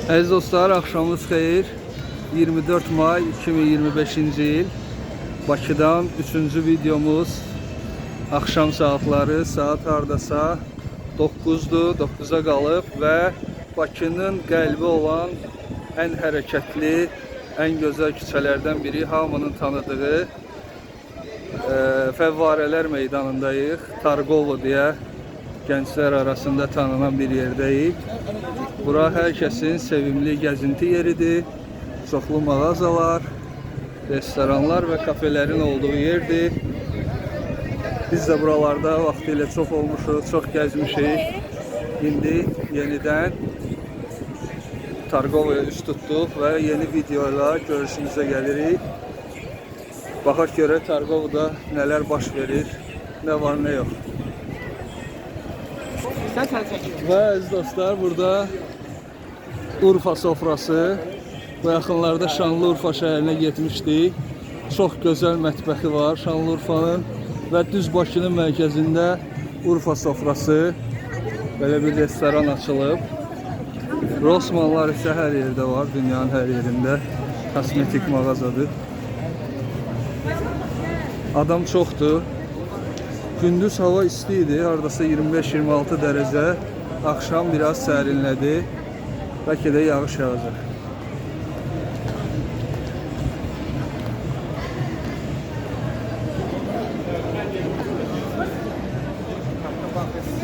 Əziz dostlar, axşamınız xeyir. 24 may 2025-ci il Bakıdan 3-cü videomuz. Axşam saatları, saat hardasa 9-dur, 9-a qalıb və Bakının qəlbi olan ən hərəkətli, ən gözəl küçələrdən biri, hamının tanıdığı Fəvvarələr meydanındayıq. Targovo deyə gənclər arasında tanınan bir yerdəyik. Bura hər kəsin sevimli gəzinti yeridir. Çoxlu mağazalar, restoranlar və kafelerin olduğu yerdir. Biz də buralarda vaxtilə çox olmuşuq, çox gəzmişik. İndi yenidən Targovo'ya üst tutduq və yeni videoyla görüşünüzə gəlirik. Baxaq görək Targovo'da nələr baş verir, nə var, nə yox. Və əziz dostlar, burada Urfa sofrası və yaxınlarda Şanlıurfa şəhərinə getmişdik. Çox gözəl mətbəxi var Şanlıurfanın və düz Bakının mərkəzində Urfa sofrası, belə bir restoran açılıb. Rossmannlar isə hər yerdə var, dünyanın hər yerində. Kosmetik mağazadır. Adam çoxdur. Gündüz hava isti idi, hardasa 25-26 dərəcə. Axşam biraz sərinlədi. Bəlkə də yağış yağacaq.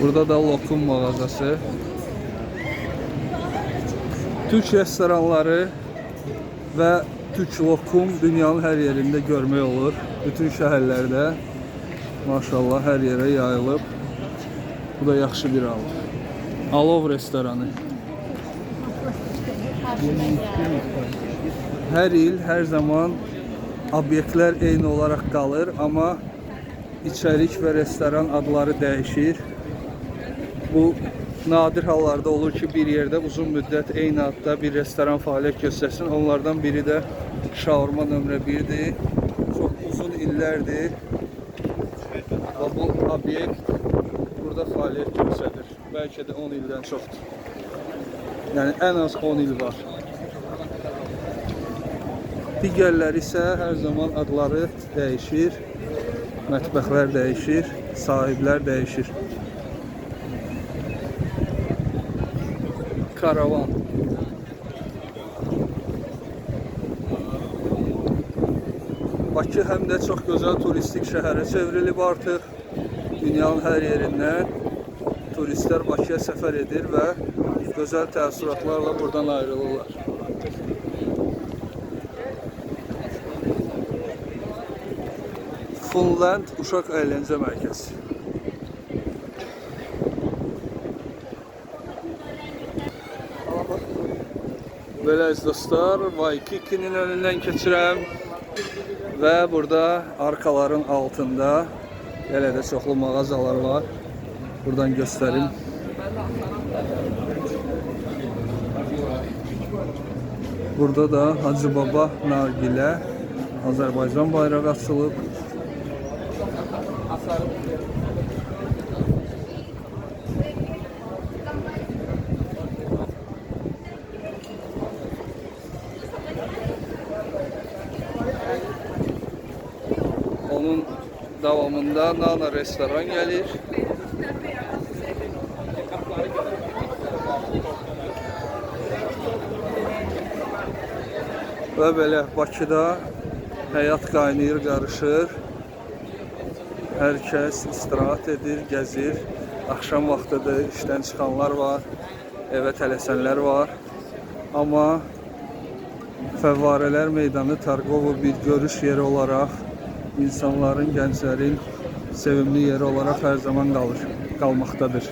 Burada da lokum mağazası. Türk restoranları və Türk lokum dünyanın hər yerində görmək olur. Bütün şəhərlərdə. Maşallah hər yerə yayılıb. Bu da yaxşı bir alov. Alov restoranı. Hər il, hər zaman obyektlər eyni olaraq qalır, amma içərik və restoran adları dəyişir. Bu nadir hallarda olur ki, bir yerdə uzun müddət eyni adda bir restoran fəaliyyət göstərsin. Onlardan biri də Şaurma nömrə 1-dir. Çox uzun illərdir. Və bu obyekt burada fəaliyyət göstərir. Bəlkə də 10 ildən çoxdur. Yəni ən az 10 il var. Digərləri isə hər zaman adları dəyişir, mətbəxlər dəyişir, sahiblər dəyişir. Karavan. Bakı həm də çox gözəl turistik şəhərə çevrilib artıq. Dünyanın hər yerindən turistlər Bakıya səfər edir və gözəl təəssüratlarla buradan ayrılırlar. Funland Uşaq Əyləncə Mərkəzi. Belə əziz dostlar, Waikikinin önündən keçirəm və burada arkaların altında belə də çoxlu mağazalar var. Buradan göstərim. Burada da Hacı Baba nargilə, Azərbaycan bayrağı açılıb. Onun davamında Nana restoran gəlir. Və belə Bakıda həyat qaynayır, qarışır. Hər kəs istirahət edir, gəzir. Axşam vaxtıdır, işdən çıxanlar var, evə tələsənlər var. Amma Fəvvarələr meydanı Targovo bir görüş yeri olaraq, insanların, gənclərin sevimli yeri olaraq hər zaman qalmaqdadır.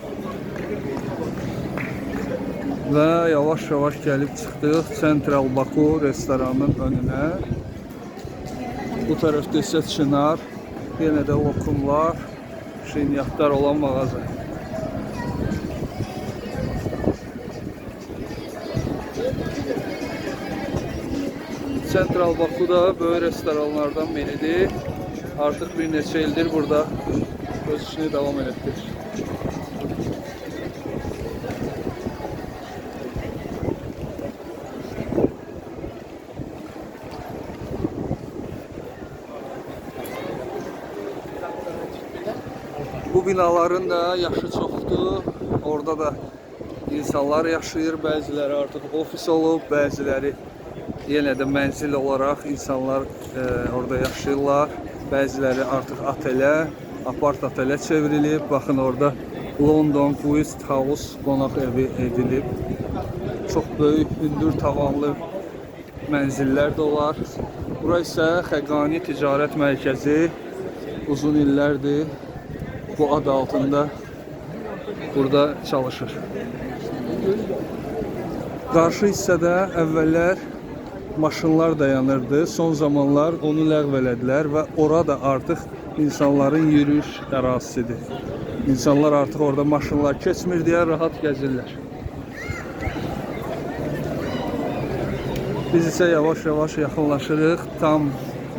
Və yavaş-yavaş gəlib çıxdıq Central Baku restoranının önünə. Bu tərəfdə isə Çınar, yenə də lokumlar, şinyatlar olan mağaza. Central Baku da böyük restoranlardan biridir. Artıq bir neçə ildir burada öz işini davam etdirir. Bu binaların da yaşı çoxdur. Orada da insanlar yaşayır. Bəziləri artıq ofis olub, bəziləri yenə də mənzil olaraq insanlar orada yaşayırlar. Bəziləri artıq otelə, apart otelə çevrilib. Baxın orada London Guest House qonaq evi edilib. Çox böyük hündür tavanlı mənzillər də olar. Bura isə Xəqani Ticarət Mərkəzi. Uzun illərdir bu ad altında burada çalışır. Qarşı hissədə əvvəllər maşınlar dayanırdı. Son zamanlar onu ləğv elədilər və orada artıq insanların yürüyüş ərazisidir. İnsanlar artıq orada maşınlar keçmir deyə rahat gəzirlər. Biz isə yavaş-yavaş yaxınlaşırıq tam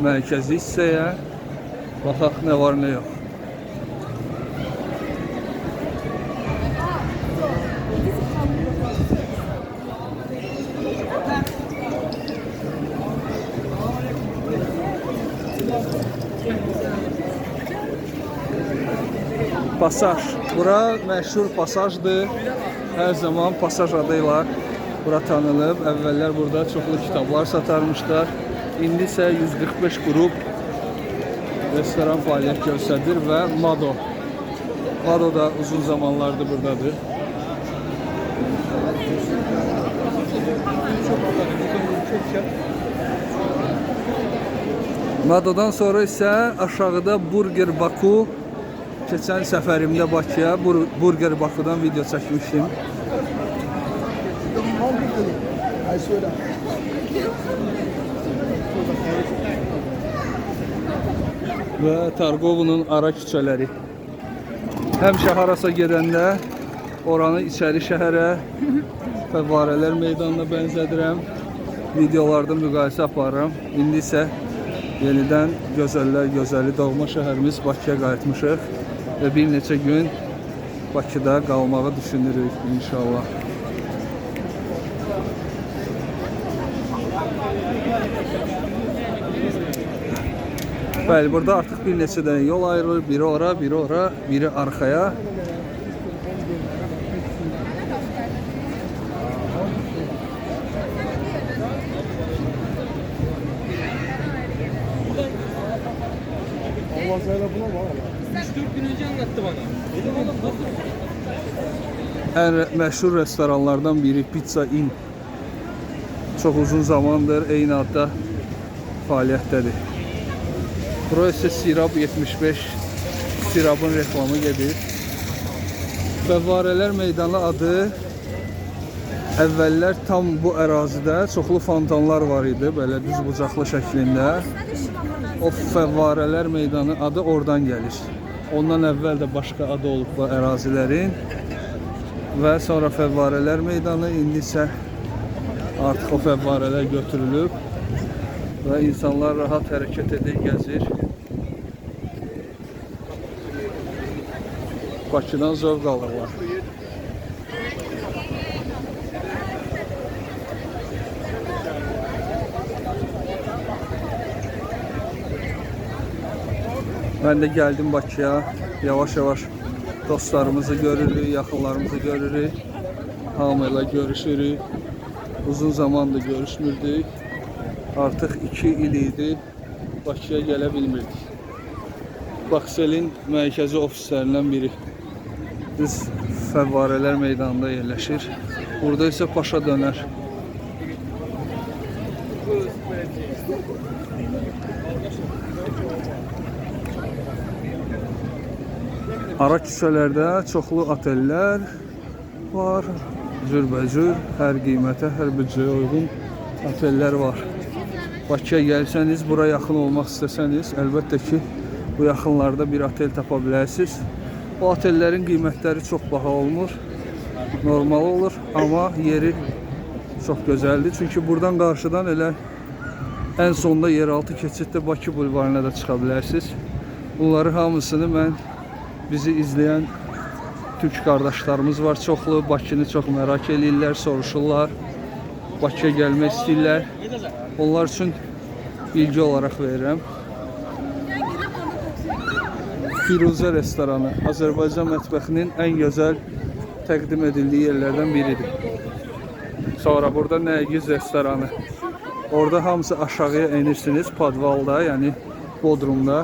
mərkəzi hissəyə. Baxaq nə var, nə yox. Pasaj. Bura məşhur pasajdır. Hər zaman pasaj adıyla bura tanınıb. Əvvəllər burada çoxlu kitablar satarmışlar. İndi isə 145 qrup restoran fəaliyyət göstərir və Mado. Mado da uzun zamanlardır buradadır. Madodan sonra isə aşağıda Burger Baku. Keçən səfərimdə Bakıya Burger Bakudan video çəkmişdim. Və Targovunun ara küçələri. Həmişə harasa gedəndə oranı içəri şəhərə Fəvvarələr meydanına bənzədirəm. Videolarda müqayisə aparıram. İndi isə yenidən gözəllər gözəli doğma şəhərimiz Bakıya qayıtmışıq. Və bir neçə gün Bakıda qalmağı düşünürük inşallah. Bəli, burada artıq bir neçə dənə yol ayrılır. Biri ora, biri ora, biri arxaya. Ən məşhur restoranlardan biri Pizza Inn. Çox uzun zamandır eyni adda fəaliyyətdədir. Bura isə Sirab 75 Sirabın reklamı gedir. Fəvvarələr meydanı adı əvvəllər tam bu ərazidə çoxlu fontanlar var idi, belə düz bucaqlı şəklində. O Fəvvarələr meydanı adı oradan gəlir. Ondan əvvəl də başqa adı olub bu ərazilərin. Və sonra Fəvvarələr meydanı, indi isə artıq o fəvvarələr götürülüb və insanlar rahat hərəkət edir, gəzir. Bakıdan zövq alırlar. Ben de geldim Bakıya. Yavaş-yavaş dostlarımızı görürük, yaxınlarımızı görürük. Hamıyla görüşürük. Uzun zamandır görüşmürdük. Artıq 2 il idi Bakıya gələ bilmirdik. Baksel'in mərkəzi ofislərindən biri. Biz Fəvvarələr meydanında yerləşir. Burada isə Paşa dönər. Ara küçələrdə çoxlu otellər var. Cürbəcür, hər qiymətə, hər büdcəyə uyğun otellər var. Bakıya gəlsəniz, bura yaxın olmaq istəsəniz, əlbəttə ki, bu yaxınlarda bir otel tapa bilərsiniz. Bu otellərin qiymətləri çox baha olmur, normal olur, amma yeri çox gözəldir. Çünki buradan qarşıdan elə ən sonda yeraltı keçiddə Bakı bulvarına da çıxa bilərsiniz. Bunları hamısını mən bizi izləyən Türk qardaşlarımız var çoxlu. Bakını çox merak edirlər, soruşurlar. Bakıya gəlmək istəyirlər. Onlar üçün bilgi olaraq verirəm. Firuzə restoranı Azərbaycan mətbəxinin ən gözəl təqdim edildiyi yerlərdən biridir. Sonra burada Nərgiz restoranı. Orada hamısı aşağıya enirsiniz, podvalda, yəni bodrumda.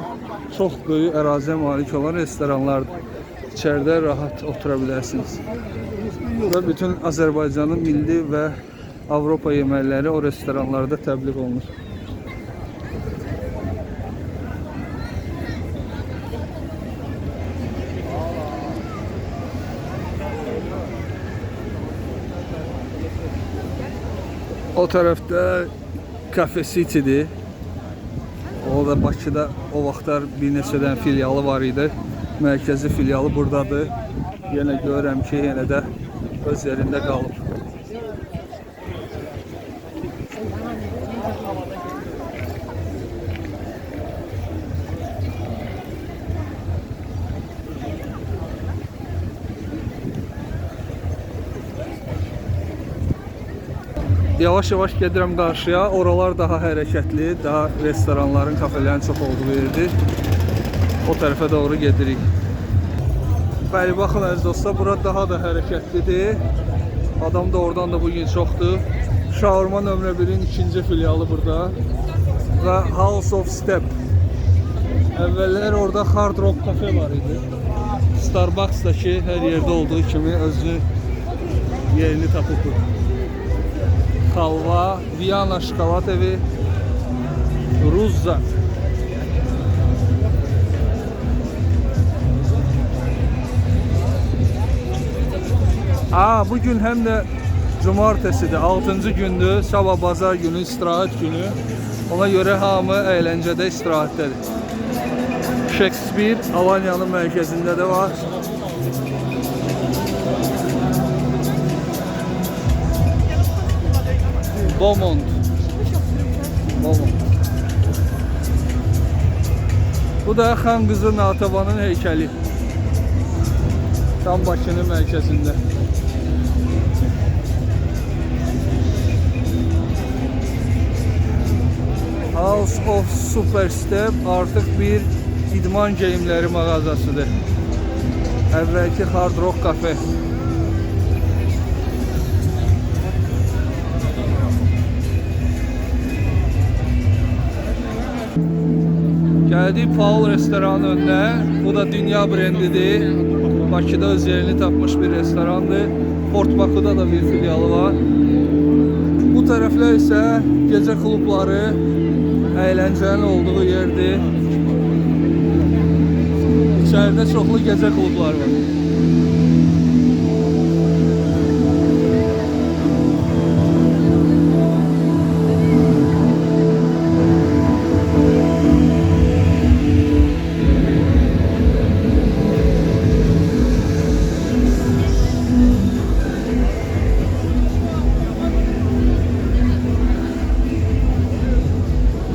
Çox böyük əraziyə malik olan restoranlardır. İçəridə rahat otura bilərsiniz. Və bütün Azərbaycanın milli və Avropa yeməkləri o restoranlarda təbliğ olunur. O tərəfdə Cafe City'dir. O da Bakıda o vaxtlar bir neçədən filialı var idi. Mərkəzi filialı buradadır. Yenə görürəm ki, yenə də öz yerində qalıb. Yavaş-yavaş gedirəm qarşıya. Oralar daha hərəkətli, daha restoranların, kafelerin çox olduğu yerdir. O tərəfə doğru gedirik. Bəli, baxın əziz dostlar, bura daha da hərəkətlidir. Adam da oradan da bugün çoxdur. Şaurma nömrə 1-in ikinci filialı burada. Və House of Step. Əvvəllər orada Hard Rock Cafe var idi. Starbucks'daki hər yerdə olduğu kimi özü yerini tapıb. Halva, Viyana şokolad evi, Ruzza. Bugün həm də cumartesidir, 6-cı gündür, sabah bazar günü, istirahət günü. Ona görə hamı əyləncədə istirahətdədir. Shakespeare Alanya'nın mərkəzində də var. Beaumont. Bu da Xan Qızı Natəvanın heykəli. Tam Bakının mərkəzində. House of Super Step artıq bir idman geyimləri mağazasıdır. Əvvəlki Hard Rock Cafe. Gəldik Paul restoranın önünə. Bu da dünya brendidir. Bakıda öz yerini tapmış bir restorandır. Port Baku'da da bir filialı var. Bu tərəflər isə gecə klubları, əyləncənin olduğu yerdir. İçəridə çoxlu gecə klubları var.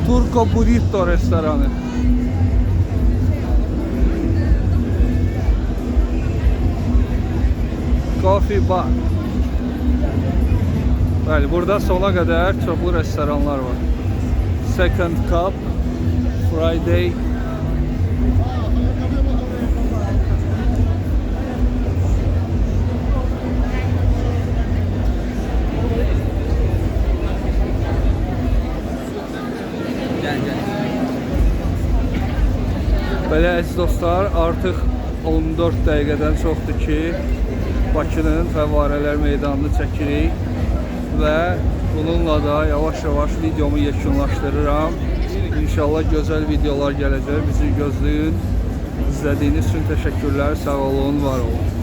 Turco Burrito restoranı. Coffee Bar. Bəli, burada sona qədər çoxlu restoranlar var. Second Cup, Friday. Belə əziz dostlar, artıq 14 dəqiqədən çoxdur ki, Bakının Fəvvarələr meydanını çəkirik və bununla da yavaş-yavaş videomu yekunlaşdırıram. İnşallah gözəl videolar gələcək, bizi gözləyin. İzlədiyiniz üçün təşəkkürlər, sağ olun, var olun.